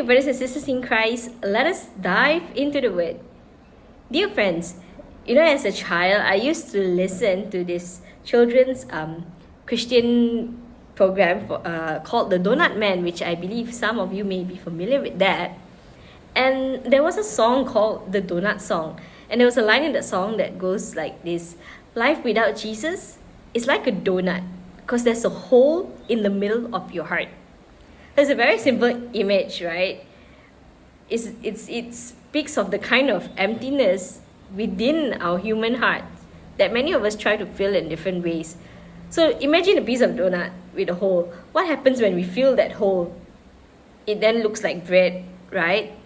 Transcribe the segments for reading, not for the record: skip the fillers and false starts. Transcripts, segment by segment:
brothers and sisters in Christ, let us dive into the Word. Dear friends, as a child, I used to listen to this children's Christian program called The Donut Man, which I believe some of you may be familiar with that. And there was a song called the Donut Song. And there was a line in that song that goes like this: life without Jesus is like a donut, because there's a hole in the middle of your heart. It's a very simple image, right? It speaks of the kind of emptiness within our human heart that many of us try to fill in different ways. So imagine a piece of donut with a hole. What happens when we fill that hole? It then looks like bread, right?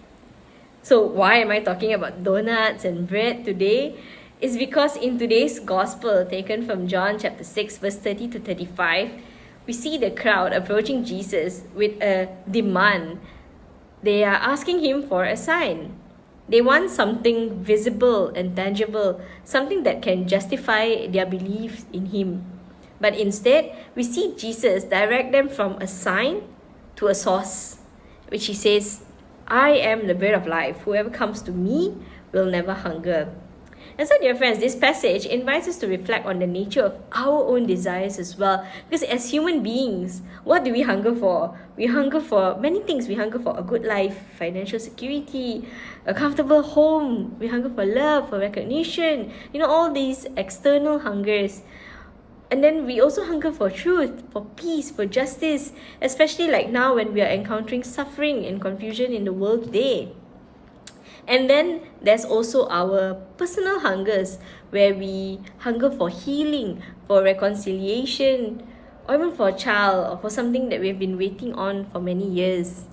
So why am I talking about donuts and bread today? It's because in today's gospel, taken from John chapter 6, verse 30 to 35, we see the crowd approaching Jesus with a demand. They are asking him for a sign. They want something visible and tangible, something that can justify their belief in him. But instead, we see Jesus direct them from a sign to a source, which he says, I am the bread of life. Whoever comes to me will never hunger. And so, dear friends, this passage invites us to reflect on the nature of our own desires as well. Because as human beings, what do we hunger for? We hunger for many things. We hunger for a good life, financial security, a comfortable home. We hunger for love, for recognition, all these external hungers. And then we also hunger for truth, for peace, for justice, especially like now when we are encountering suffering and confusion in the world today. And then there's also our personal hungers, where we hunger for healing, for reconciliation, or even for a child, or for something that we've been waiting on for many years.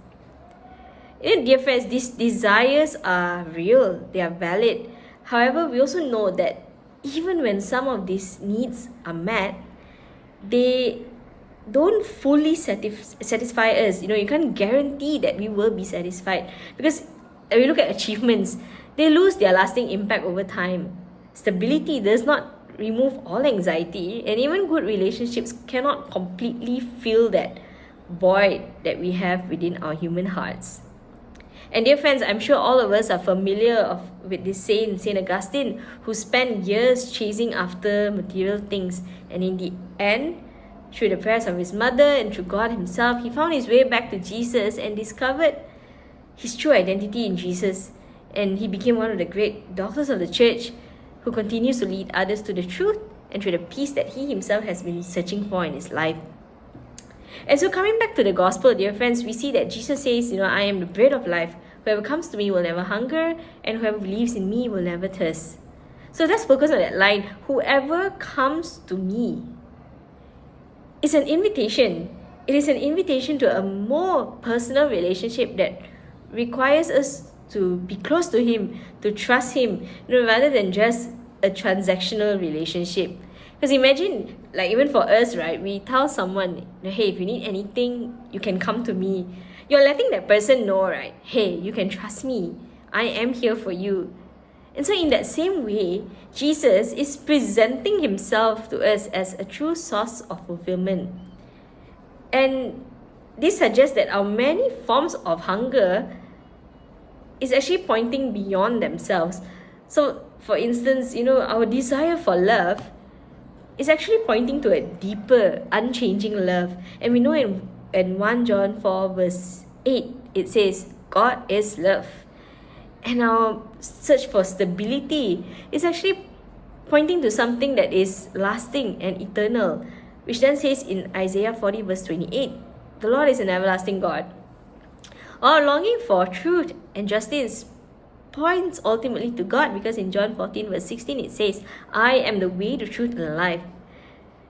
Dear friends, these desires are real, they are valid. However, we also know that even when some of these needs are met, they don't fully satisfy us. You can't guarantee that we will be satisfied, because when we look at achievements, they lose their lasting impact over time. Stability does not remove all anxiety, and even good relationships cannot completely fill that void that we have within our human hearts. And dear friends, I'm sure all of us are familiar with this Saint Augustine, who spent years chasing after material things, and in the end, through the prayers of his mother and through God himself, he found his way back to Jesus and discovered his true identity in Jesus. And he became one of the great doctors of the church, who continues to lead others to the truth and to the peace that he himself has been searching for in his life. And so, coming back to the gospel, dear friends, we see that Jesus says, I am the bread of life. Whoever comes to me will never hunger, and whoever believes in me will never thirst. So let's focus on that line. Whoever comes to me is an invitation. It is an invitation to a more personal relationship that requires us to be close to him, to trust him, rather than just a transactional relationship. Because imagine, like even for us, right, we tell someone, hey, if you need anything, you can come to me. You're letting that person know, right, hey, you can trust me. I am here for you. And so in that same way, Jesus is presenting himself to us as a true source of fulfillment. And this suggests that our many forms of hunger is actually pointing beyond themselves. So, for instance, our desire for love is actually pointing to a deeper, unchanging love. And we know in 1 John 4 verse 8, it says, God is love. And our search for stability is actually pointing to something that is lasting and eternal, which then says in Isaiah 40 verse 28, the Lord is an everlasting God. Our longing for truth and justice points ultimately to God, because in John 14 verse 16 it says, I am the way, the truth, and the life.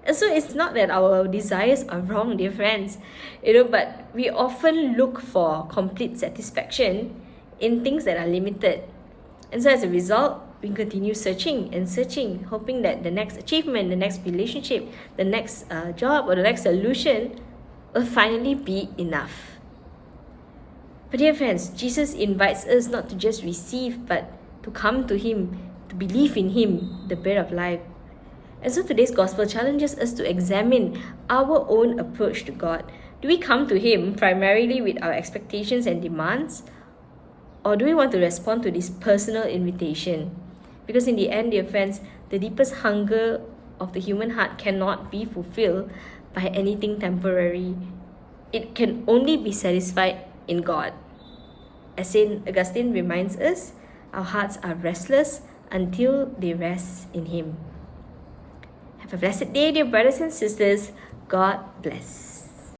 And so it's not that our desires are wrong, dear friends, but we often look for complete satisfaction in things that are limited. And so as a result, we continue searching and searching, hoping that the next achievement, the next relationship, the next job, or the next solution will finally be enough. But dear friends, Jesus invites us not to just receive, but to come to him, to believe in him, the bread of life. And so today's gospel challenges us to examine our own approach to God, Do we come to Him primarily with our expectations and demands? Or do we want to respond to this personal invitation? Because in the end, dear friends, the deepest hunger of the human heart cannot be fulfilled by anything temporary. It can only be satisfied in God. As St. Augustine reminds us, our hearts are restless until they rest in Him. Have a blessed day, dear brothers and sisters. God bless.